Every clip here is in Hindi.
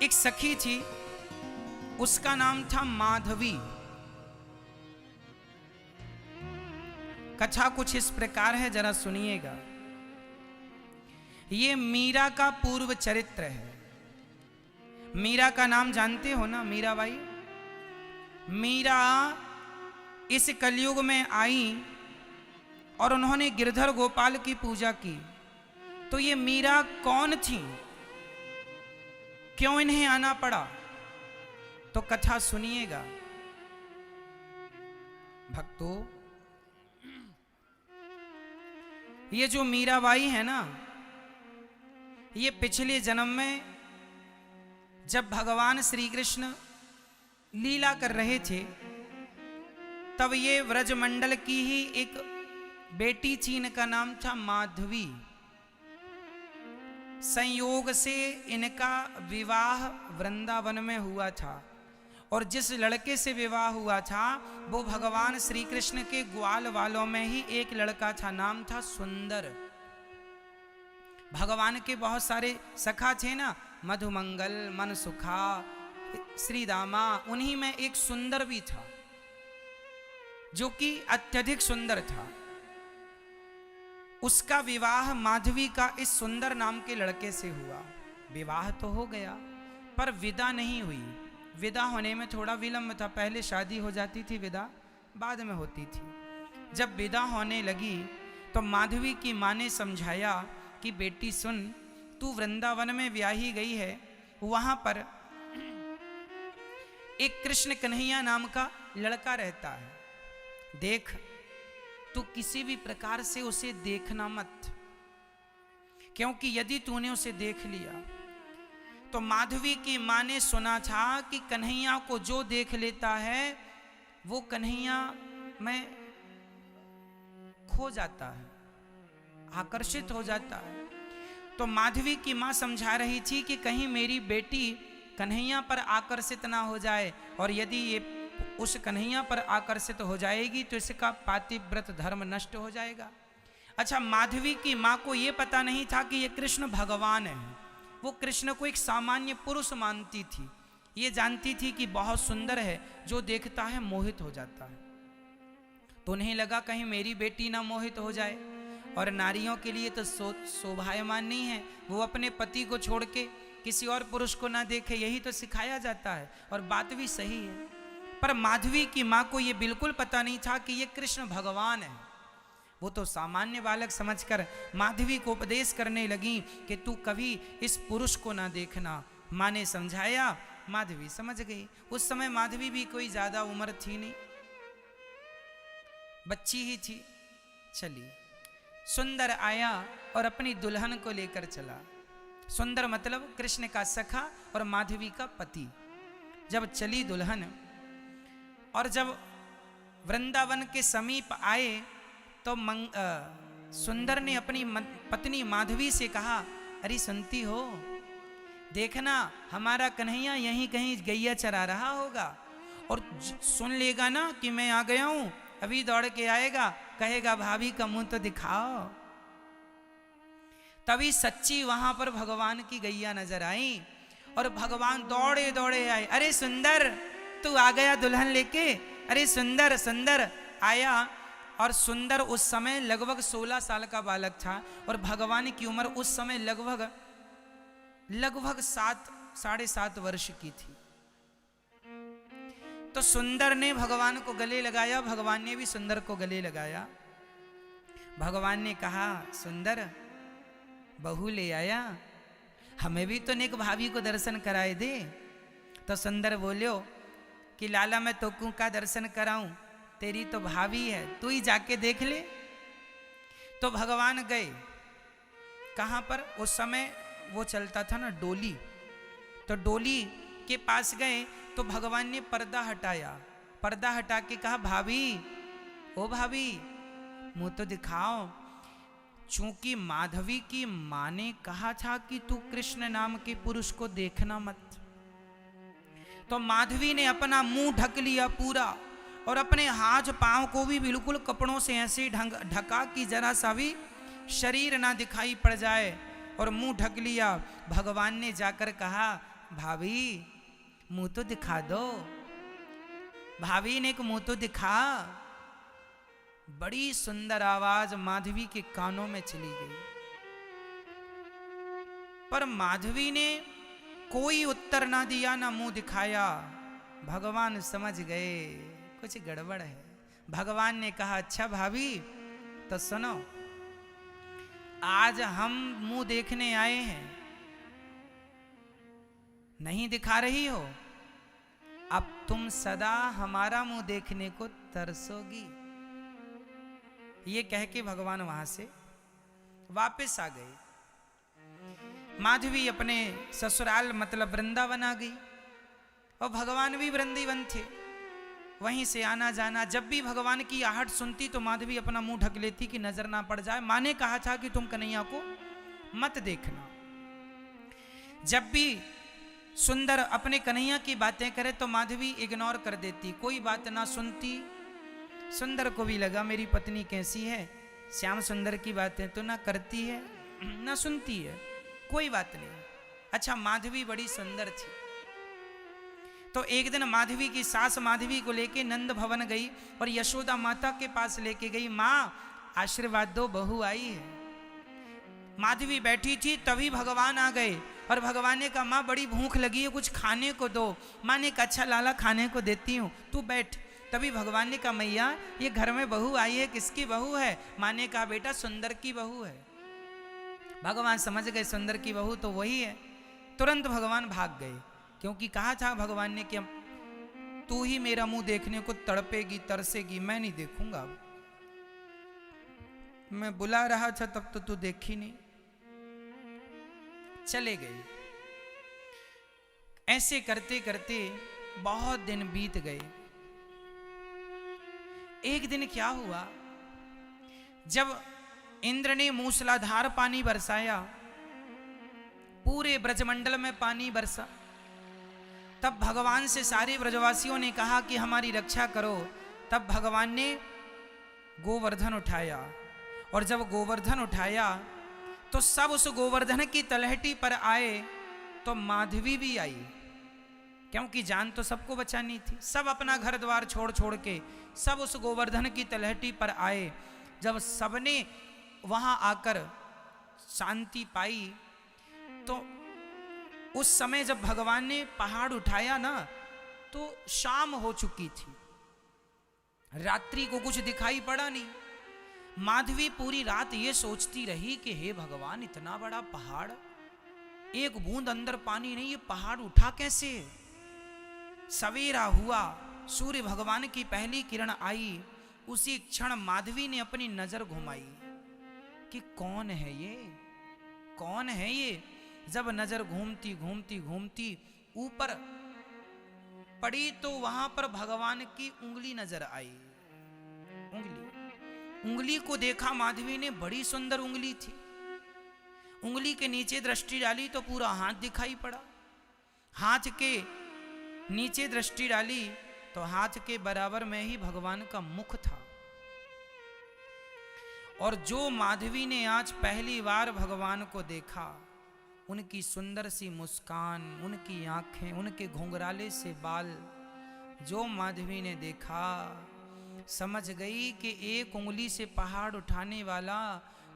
एक सखी थी, उसका नाम था माधवी। कथा कुछ इस प्रकार है, जरा सुनिएगा। ये मीरा का पूर्व चरित्र है। मीरा का नाम जानते हो ना, मीराबाई। मीरा इस कलयुग में आई और उन्होंने गिरधर गोपाल की पूजा की। तो ये मीरा कौन थी, क्यों इन्हें आना पड़ा, तो कथा सुनिएगा भक्तों। ये जो मीराबाई है ना, ये पिछले जन्म में जब भगवान श्री कृष्ण लीला कर रहे थे, तब ये व्रजमंडल की ही एक बेटी थी, इनका नाम था माधवी। संयोग से इनका विवाह वृंदावन में हुआ था, और जिस लड़के से विवाह हुआ था वो भगवान श्री कृष्ण के ग्वाल वालों में ही एक लड़का था, नाम था सुंदर। भगवान के बहुत सारे सखा थे ना, मधुमंगल, मनसुखा, श्री दामा, उन्हीं में एक सुंदर भी था जो कि अत्यधिक सुंदर था। उसका विवाह माधवी का इस सुंदर नाम के लड़के से हुआ। विवाह तो हो गया पर विदा नहीं हुई। विदा होने में थोड़ा विलंब था, पहले शादी हो जाती थी, विदा बाद में होती थी। जब विदा होने लगी तो माधवी की माँ ने समझाया कि बेटी सुन, तू वृंदावन में ब्याही गई है, वहां पर एक कृष्ण कन्हैया नाम का लड़का रहता है। देख, तू किसी भी प्रकार से उसे देखना मत, क्योंकि यदि तूने उसे देख लिया तो माधवी की माँ ने सुना था कि कन्हैया को जो देख लेता है वो कन्हैया में खो जाता है, आकर्षित हो जाता है। तो माधवी की माँ समझा रही थी कि कहीं मेरी बेटी कन्हैया पर आकर्षित ना हो जाए, और यदि ये उस कन्हैया पर आकर्षित हो जाएगी तो इसका पातिव्रत धर्म नष्ट हो जाएगा। अच्छा, माधवी की माँ को यह पता नहीं था कि ये कृष्ण भगवान है। वो कृष्ण को एक सामान्य पुरुष मानती थी। ये जानती थी कि बहुत सुंदर है, जो देखता है मोहित हो जाता है। तो उन्हें लगा कहीं मेरी बेटी ना मोहित हो जाए। और नारियों के लिए तो शोभायमान नहीं है वो अपने पति को छोड़ के किसी और पुरुष को ना देखे, यही तो सिखाया जाता है, और बात भी सही है। पर माधवी की माँ को यह बिल्कुल पता नहीं था कि ये कृष्ण भगवान है। वो तो सामान्य बालक समझकर माधवी को उपदेश करने लगी कि तू कभी इस पुरुष को ना देखना। माँ ने समझाया, माधवी समझ गई। उस समय माधवी भी कोई ज्यादा उम्र थी नहीं, बच्ची ही थी। चली, सुंदर आया और अपनी दुल्हन को लेकर चला। सुंदर मतलब कृष्ण का सखा और माधवी का पति। जब चली दुल्हन और जब वृंदावन के समीप आए तो सुंदर ने अपनी पत्नी माधवी से कहा, अरे सुनती हो, देखना हमारा कन्हैया यहीं कहीं गैया चरा रहा होगा, और सुन लेगा ना कि मैं आ गया हूं, अभी दौड़ के आएगा, कहेगा भाभी का मुंह तो दिखाओ। तभी सच्ची वहां पर भगवान की गैया नजर आई और भगवान दौड़े दौड़े आए। अरे सुंदर, तू आ गया दुल्हन लेके, अरे सुंदर सुंदर आया। और सुंदर उस समय लगभग 16 साल का बालक था, और भगवान की उम्र उस समय लगभग 7-7.5 वर्ष की थी। तो सुंदर ने भगवान को गले लगाया, भगवान ने भी सुंदर को गले लगाया। भगवान ने कहा, सुंदर बहू ले आया, हमें भी तो नेक भाभी को दर्शन कराए दे। तो सुंदर बोलियो कि लाला मैं तो का दर्शन कराऊं, तेरी तो भाभी है, तू ही जाके देख ले। तो भगवान गए कहां पर, उस समय वो चलता था ना डोली, तो डोली के पास गए तो भगवान ने पर्दा हटाया। पर्दा हटा के कहा, भाभी, ओ भाभी मुंह तो दिखाओ। चूंकि माधवी की मां ने कहा था कि तू कृष्ण नाम के पुरुष को देखना मत, तो माधवी ने अपना मुंह ढक लिया पूरा, और अपने हाथ पांव को भी बिल्कुल कपड़ों से ऐसे ढका कि जरा सा भी शरीर ना दिखाई पड़ जाए, और मुंह ढक लिया। भगवान ने जाकर कहा, भाभी मुंह तो दिखा दो, भाभी ने एक मुंह तो दिखा। बड़ी सुंदर आवाज माधवी के कानों में चली गई, पर माधवी ने कोई उत्तर ना दिया, ना मुंह दिखाया। भगवान समझ गए कुछ गड़बड़ है। भगवान ने कहा, अच्छा भाभी तो सुनो, आज हम मुंह देखने आए हैं, नहीं दिखा रही हो, अब तुम सदा हमारा मुंह देखने को तरसोगी। ये कह के भगवान वहां से वापस आ गए। माधवी अपने ससुराल मतलब वृंदावन आ गई, और भगवान भी वृंदावन थे, वहीं से आना जाना। जब भी भगवान की आहट सुनती तो माधवी अपना मुंह ढक लेती कि नजर ना पड़ जाए। माँ ने कहा था कि तुम कन्हैया को मत देखना। जब भी सुंदर अपने कन्हैया की बातें करे तो माधवी इग्नोर कर देती, कोई बात ना सुनती। सुंदर को भी लगा मेरी पत्नी कैसी है, श्याम सुंदर की बातें तो ना करती है ना सुनती है, कोई बात नहीं। अच्छा, माधवी बड़ी सुंदर थी। तो एक दिन माधवी की सास माधवी को लेके नंद भवन गई और यशोदा माता के पास लेके गई। माँ आशीर्वाद दो, बहू आई है। माधवी बैठी थी, तभी भगवान आ गए और भगवान ने कहा, माँ बड़ी भूख लगी है, कुछ खाने को दो। माँ ने कहा, अच्छा लाला खाने को देती हूँ, तू बैठ। तभी भगवान ने कहा, मैया ये घर में बहू आई है, किसकी बहू है? माँ ने कहा, बेटा सुंदर की बहू है। भगवान समझ गए सुंदर की बहू तो वही है। तुरंत भगवान भाग गए, क्योंकि कहा था भगवान ने कि तू ही मेरा मुंह देखने को तड़पेगी तरसेगी, मैं नहीं देखूंगा। मैं बुला रहा था तब तो तू देखी नहीं। चले गए। ऐसे करते करते बहुत दिन बीत गए। एक दिन क्या हुआ, जब इंद्र ने मूसलाधार पानी बरसाया, पूरे ब्रजमंडल में पानी बरसा, तब भगवान से सारे ब्रजवासियों ने कहा कि हमारी रक्षा करो। तब भगवान ने गोवर्धन उठाया, और जब गोवर्धन उठाया तो सब उस गोवर्धन की तलहटी पर आए, तो माधवी भी आई, क्योंकि जान तो सबको बचानी थी। सब अपना घर द्वार छोड़ छोड़ के सब उस गोवर्धन की तलहटी पर आए। जब सबने वहां आकर शांति पाई, तो उस समय जब भगवान ने पहाड़ उठाया ना, तो शाम हो चुकी थी, रात्रि को कुछ दिखाई पड़ा नहीं। माधवी पूरी रात ये सोचती रही कि हे भगवान, इतना बड़ा पहाड़, एक बूंद अंदर पानी नहीं, ये पहाड़ उठा कैसे? सवेरा हुआ, सूर्य भगवान की पहली किरण आई, उसी क्षण माधवी ने अपनी नजर घुमाई कि कौन है ये, कौन है ये। जब नजर घूमती घूमती घूमती ऊपर पड़ी तो वहां पर भगवान की उंगली नजर आई। उंगली को देखा माधवी ने, बड़ी सुंदर उंगली थी। उंगली के नीचे दृष्टि डाली तो पूरा हाथ दिखाई पड़ा। हाथ के नीचे दृष्टि डाली तो हाथ के बराबर में ही भगवान का मुख था। और जो माधवी ने आज पहली बार भगवान को देखा, उनकी सुंदर सी मुस्कान, उनकी आंखें, उनके घुंघराले से बाल, जो माधवी ने देखा, समझ गई कि एक उंगली से पहाड़ उठाने वाला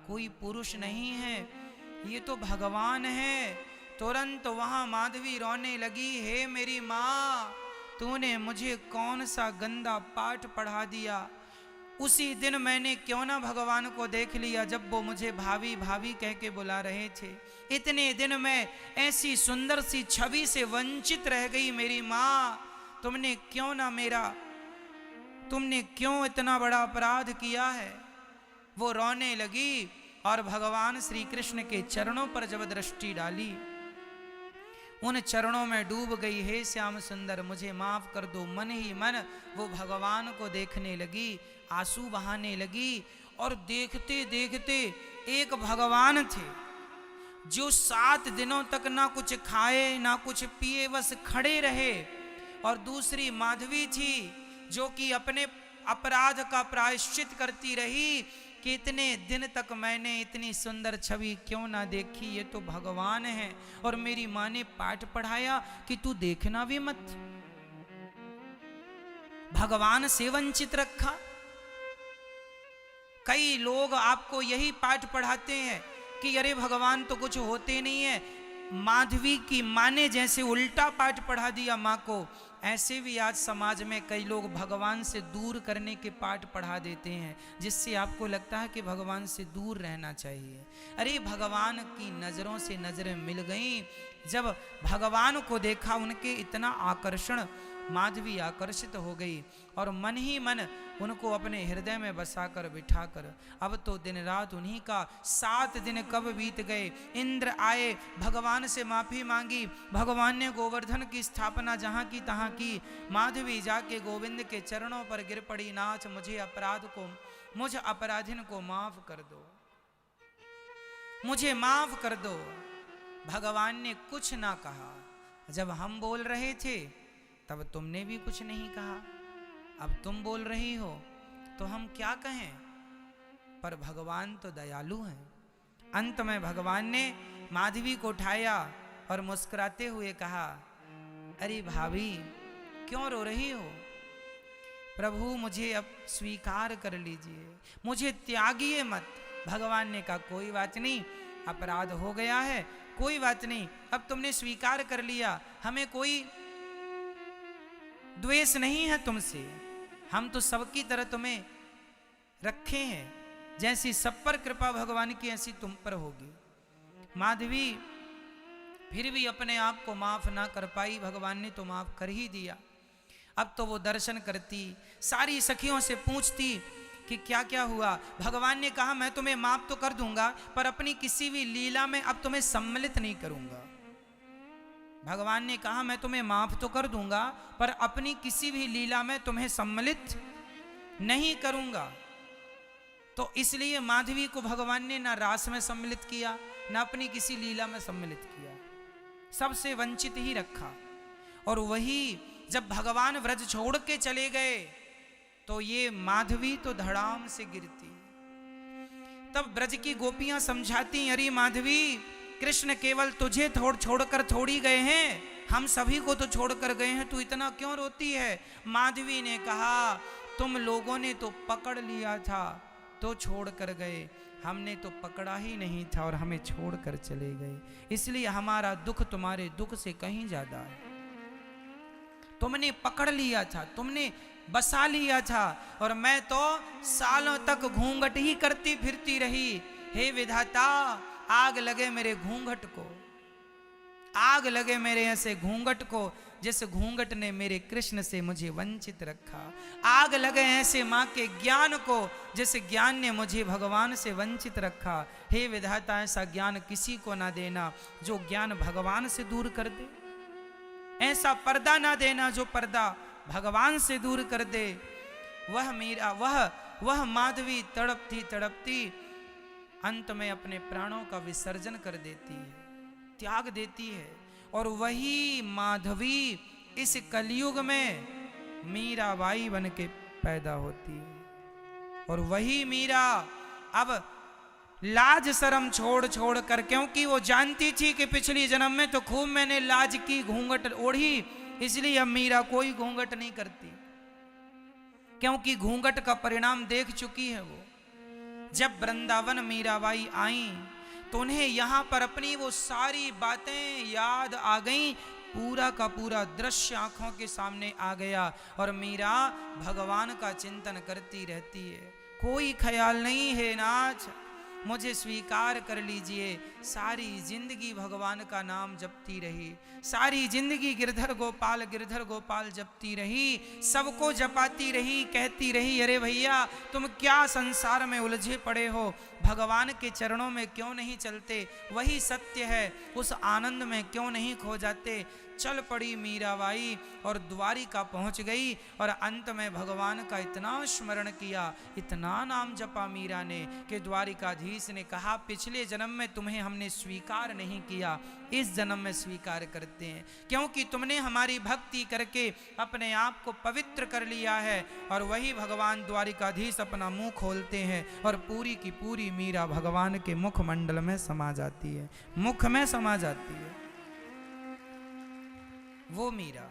कोई पुरुष नहीं है, ये तो भगवान है। तुरंत वहां माधवी रोने लगी, हे मेरी माँ, तूने मुझे कौन सा गंदा पाठ पढ़ा दिया। उसी दिन मैंने क्यों ना भगवान को देख लिया जब वो मुझे भाभी भाभी कह के बुला रहे थे। इतने दिन में ऐसी सुंदर सी छवि से वंचित रह गई मेरी माँ। तुमने क्यों इतना बड़ा अपराध किया है। वो रोने लगी और भगवान श्री कृष्ण के चरणों पर जब दृष्टि डाली, उन चरणों में डूब गई। हे श्याम सुंदर, मुझे माफ कर दो। मन ही मन वो भगवान को देखने लगी, आंसू बहाने लगी। और देखते देखते एक भगवान थे जो 7 दिनों तक ना कुछ खाए ना कुछ पिए, बस खड़े रहे। और दूसरी माधवी थी जो कि अपने अपराध का प्रायश्चित करती रही कि इतने दिन तक मैंने इतनी सुंदर छवि क्यों ना देखी, ये तो भगवान है। और मेरी माँ ने पाठ पढ़ाया कि तू देखना भी मत, भगवान से वंचित रखा। कई लोग आपको यही पाठ पढ़ाते हैं कि अरे भगवान तो कुछ होते नहीं है। माधवी की माँ ने जैसे उल्टा पाठ पढ़ा दिया माँ को, ऐसे भी आज समाज में कई लोग भगवान से दूर करने के पाठ पढ़ा देते हैं, जिससे आपको लगता है कि भगवान से दूर रहना चाहिए। अरे भगवान की नज़रों से नज़रें मिल गईं, जब भगवान को देखा उनके इतना आकर्षण, माधवी आकर्षित हो गई और मन ही मन उनको अपने हृदय में बसाकर बिठाकर अब तो दिन रात उन्हीं का 7 दिन कब बीत गए। इंद्र आए, भगवान से माफी मांगी, भगवान ने गोवर्धन की स्थापना जहाँ की तहाँ की। माधवी जाके गोविंद के चरणों पर गिर पड़ी, नाथ मुझे अपराधिन को माफ कर दो, मुझे माफ कर दो। भगवान ने कुछ ना कहा। जब हम बोल रहे थे तब तुमने भी कुछ नहीं कहा, अब तुम बोल रही हो तो हम क्या कहें। पर भगवान तो दयालु हैं। अंत में भगवान ने माधवी को उठाया और मुस्कुराते हुए कहा, अरे भाभी क्यों रो रही हो, प्रभु मुझे अब स्वीकार कर लीजिए, मुझे त्यागिए मत। भगवान ने कहा कोई बात नहीं, अपराध हो गया है, कोई बात नहीं, अब तुमने स्वीकार कर लिया, हमें कोई द्वेष नहीं है तुमसे, हम तो सबकी तरह तुम्हें रखे हैं, जैसी सब पर कृपा भगवान की ऐसी तुम पर होगी। माधवी फिर भी अपने आप को माफ ना कर पाई, भगवान ने तो माफ कर ही दिया। अब तो वो दर्शन करती, सारी सखियों से पूछती कि क्या क्या हुआ। भगवान ने कहा मैं तुम्हें माफ तो कर दूंगा, पर अपनी किसी भी लीला में अब तुम्हें सम्मिलित नहीं करूंगा। भगवान ने कहा मैं तुम्हें माफ तो कर दूंगा, पर अपनी किसी भी लीला में तुम्हें सम्मिलित नहीं करूंगा। तो इसलिए माधवी को भगवान ने ना रास में सम्मिलित किया, ना अपनी किसी लीला में सम्मिलित किया, सबसे वंचित ही रखा। और वही जब भगवान व्रज छोड़ के चले गए तो ये माधवी तो धड़ाम से गिरती। तब ब्रज की गोपियां समझाती, अरे माधवी कृष्ण केवल तुझे छोड़कर थोड़ी गए हैं, हम सभी को तो छोड़कर गए हैं, तू इतना क्यों रोती है। माधवी ने कहा तुम लोगों ने तो पकड़ लिया था तो छोड़कर गए, हमने तो पकड़ा ही नहीं था और हमें छोड़कर चले गए, इसलिए हमारा दुख तुम्हारे दुख से कहीं ज्यादा है। तुमने पकड़ लिया था, तुमने बसा लिया था, और मैं तो सालों तक घूंघट ही करती फिरती रही। हे विधाता आग लगे मेरे घूंघट को, आग लगे मेरे ऐसे घूंघट को जिस घूंघट ने मेरे कृष्ण से मुझे वंचित रखा। आग लगे ऐसे माँ के ज्ञान को जिस ज्ञान ने मुझे भगवान से वंचित रखा। हे विधाता ऐसा ज्ञान किसी को ना देना जो ज्ञान भगवान से दूर कर दे, ऐसा पर्दा ना देना जो पर्दा भगवान से दूर कर दे। वह मेरा वह माधवी तड़पती तड़पती अंत में अपने प्राणों का विसर्जन कर देती है, त्याग देती है। और वही माधवी इस कलयुग में मीराबाई बन के पैदा होती है। और वही मीरा अब लाज शर्म छोड़ कर, क्योंकि वो जानती थी कि पिछली जन्म में तो खूब मैंने लाज की, घूंघट ओढ़ी, इसलिए अब मीरा कोई घूंघट नहीं करती, क्योंकि घूंघट का परिणाम देख चुकी है वो। जब वृंदावन मीराबाई आई तो उन्हें यहाँ पर अपनी वो सारी बातें याद आ गईं, पूरा का पूरा दृश्य आंखों के सामने आ गया। और मीरा भगवान का चिंतन करती रहती है, कोई ख्याल नहीं है नाथ मुझे स्वीकार कर लीजिए। सारी जिंदगी भगवान का नाम जपती रही, सारी जिंदगी गिरधर गोपाल जपती रही, सबको जपाती रही, कहती रही अरे भैया तुम क्या संसार में उलझे पड़े हो, भगवान के चरणों में क्यों नहीं चलते, वही सत्य है, उस आनंद में क्यों नहीं खो जाते। चल पड़ी मीराबाई और द्वारिका पहुंच गई और अंत में भगवान का इतना स्मरण किया, इतना नाम जपा मीरा ने कि द्वारिकाधीश द्वारिकाधीश ने कहा, पिछले जन्म में तुम्हें हमने स्वीकार नहीं किया, इस जन्म में स्वीकार करते हैं, क्योंकि तुमने हमारी भक्ति करके अपने आप को पवित्र कर लिया है। और वही भगवान द्वारिकाधीश अपना मुंह खोलते हैं और पूरी की पूरी मीरा भगवान के मुखमंडल में समा जाती है, मुख में समा जाती है वो मीरा।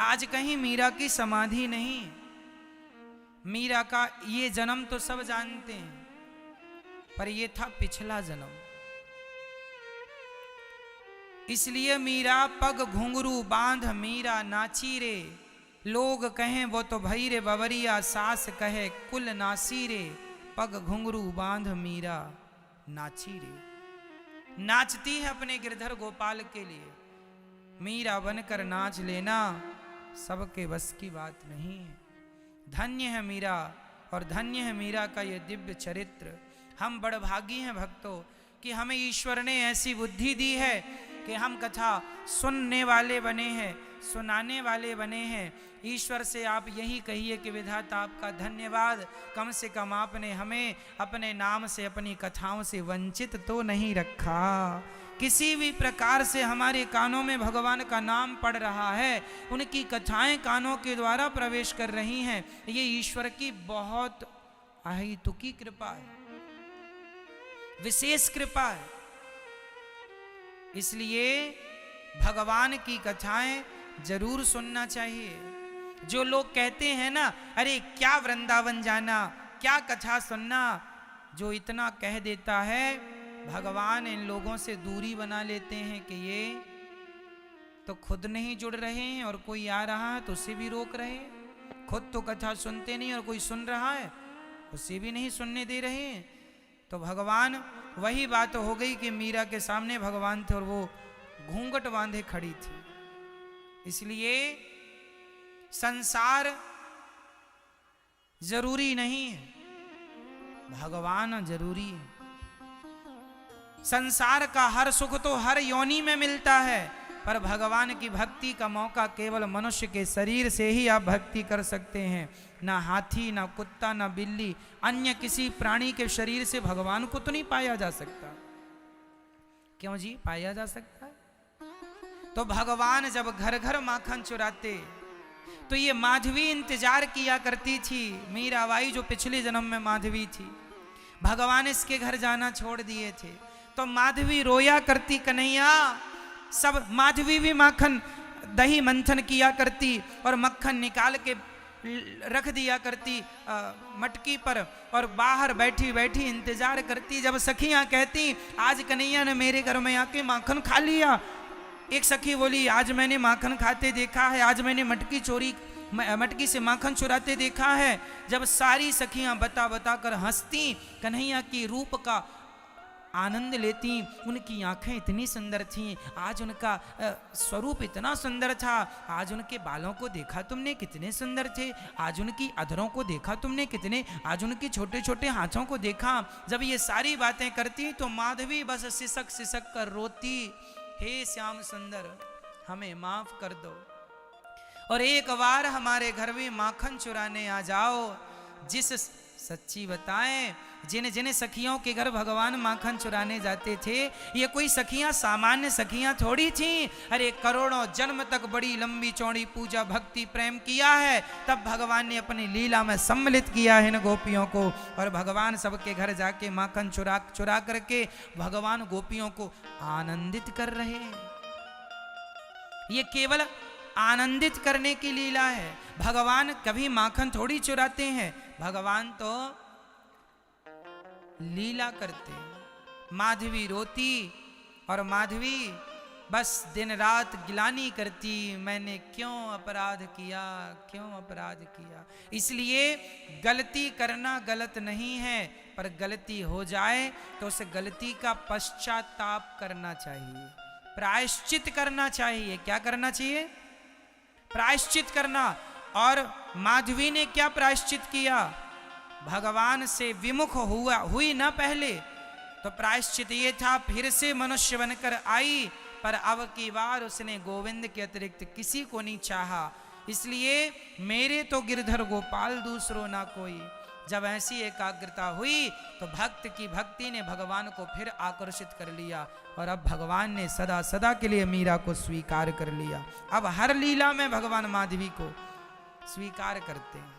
आज कहीं मीरा की समाधि नहीं। मीरा का ये जन्म तो सब जानते हैं, पर ये था पिछला जन्म। इसलिए मीरा पग घुंघरू बांध मीरा नाची रे, लोग कहें वो तो भई रे बवरिया, सास कहे कुल नासी रे, पग घुंघरू बांध मीरा नाची रे। नाचती है अपने गिरधर गोपाल के लिए। मीरा बनकर नाच लेना सबके बस की बात नहीं है। धन्य है मीरा, और धन्य है मीरा का ये दिव्य चरित्र। हम बड़भागी हैं भक्तों कि हमें ईश्वर ने ऐसी बुद्धि दी है कि हम कथा सुनने वाले बने हैं, सुनाने वाले बने हैं। ईश्वर से आप यही कहिए कि विधाता आपका धन्यवाद, कम से कम आपने हमें अपने नाम से, अपनी कथाओं से वंचित तो नहीं रखा। किसी भी प्रकार से हमारे कानों में भगवान का नाम पड़ रहा है, उनकी कथाएं कानों के द्वारा प्रवेश कर रही हैं, ये ईश्वर की बहुत अहेतुकी कृपा है, विशेष कृपा है। इसलिए भगवान की कथाएं जरूर सुनना चाहिए। जो लोग कहते हैं ना, अरे क्या वृंदावन जाना, क्या कथा सुनना, जो इतना कह देता है, भगवान इन लोगों से दूरी बना लेते हैं कि ये तो खुद नहीं जुड़ रहे हैं, और कोई आ रहा है तो उसे भी रोक रहे हैं। खुद तो कथा सुनते नहीं और कोई सुन रहा है उसे भी नहीं सुनने दे रहे हैं। तो भगवान, वही बात हो गई कि मीरा के सामने भगवान थे और वो घूंघट बांधे खड़ी थी। इसलिए संसार जरूरी नहीं है, भगवान जरूरी है। संसार का हर सुख तो हर योनि में मिलता है, पर भगवान की भक्ति का मौका केवल मनुष्य के शरीर से ही आप भक्ति कर सकते हैं। ना हाथी, ना कुत्ता, ना बिल्ली, अन्य किसी प्राणी के शरीर से भगवान को तो नहीं पाया जा सकता। क्यों जी, पाया जा सकता है। तो भगवान जब घर घर माखन चुराते तो ये माधवी इंतजार किया करती थी। मीराबाई जो पिछले जन्म में माधवी थी, भगवान इसके घर जाना छोड़ दिए थे, तो माधवी रोया करती, कन्हैया। सब माधवी भी माखन दही मंथन किया करती और मक्खन निकाल के रख दिया करती मटकी पर, और बाहर बैठी बैठी इंतजार करती। जब सखियां कहती आज कन्हैया ने मेरे घर में आके माखन खा लिया, एक सखी बोली आज मैंने माखन खाते देखा है, आज मैंने मटकी से माखन चुराते देखा है। जब सारी सखियां बता बता कर हंसती, कन्हैया की रूप का आनंद लेती, उनकी आंखें इतनी सुंदर थीं, आज उनका स्वरूप इतना सुंदर था, आज उनके बालों को देखा तुमने कितने सुंदर थे, आज उनकी अधरों को देखा तुमने कितने, आज उनके छोटे छोटे हाथों को देखा। जब ये सारी बातें करती तो माधवी बस सिसक सिसक कर रोती, हे श्याम सुंदर हमें माफ कर दो, और एक बार हमारे घर में माखन चुराने आ जाओ। जिस सच्ची बताएं, जिन जिन सखियों के घर भगवान माखन चुराने जाते थे, ये कोई सखियां सामान्य सखियां थोड़ी थीं। अरे करोड़ों जन्म तक बड़ी लंबी चौड़ी पूजा भक्ति प्रेम किया है, तब भगवान ने अपनी लीला में सम्मिलित किया है इन गोपियों को। और भगवान सबके घर जाके माखन चुरा करके भगवान गोपियों को आनंदित कर रहे हैं। ये केवल आनंदित करने की लीला है। भगवान कभी माखन थोड़ी चुराते हैं, भगवान तो लीला करते हैं। माधवी रोती और माधवी बस दिन रात गिलानी करती, मैंने क्यों अपराध किया, क्यों अपराध किया। इसलिए गलती करना गलत नहीं है, पर गलती हो जाए तो उस गलती का पश्चाताप करना चाहिए, प्रायश्चित करना चाहिए। क्या करना चाहिए? प्रायश्चित करना। और माधवी ने क्या प्रायश्चित किया? भगवान से विमुख हुई ना पहले, तो प्रायश्चित ये था फिर से मनुष्य बनकर आई, पर अब की बार उसने गोविंद के अतिरिक्त किसी को नहीं चाहा। इसलिए मेरे तो गिरधर गोपाल दूसरो ना कोई, जब ऐसी एकाग्रता हुई तो भक्त की भक्ति ने भगवान को फिर आकर्षित कर लिया और अब भगवान ने सदा सदा के लिए मीरा को स्वीकार कर लिया। अब हर लीला में भगवान माधवी को स्वीकार करते हैं।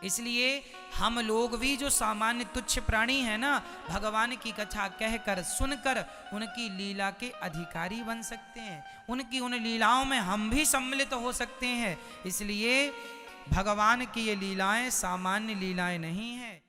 इसलिए हम लोग भी जो सामान्य तुच्छ प्राणी हैं ना, भगवान की कथा कहकर सुनकर उनकी लीला के अधिकारी बन सकते हैं, उनकी उन लीलाओं में हम भी सम्मिलित हो सकते हैं। इसलिए भगवान की ये लीलाएं सामान्य लीलाएं नहीं हैं।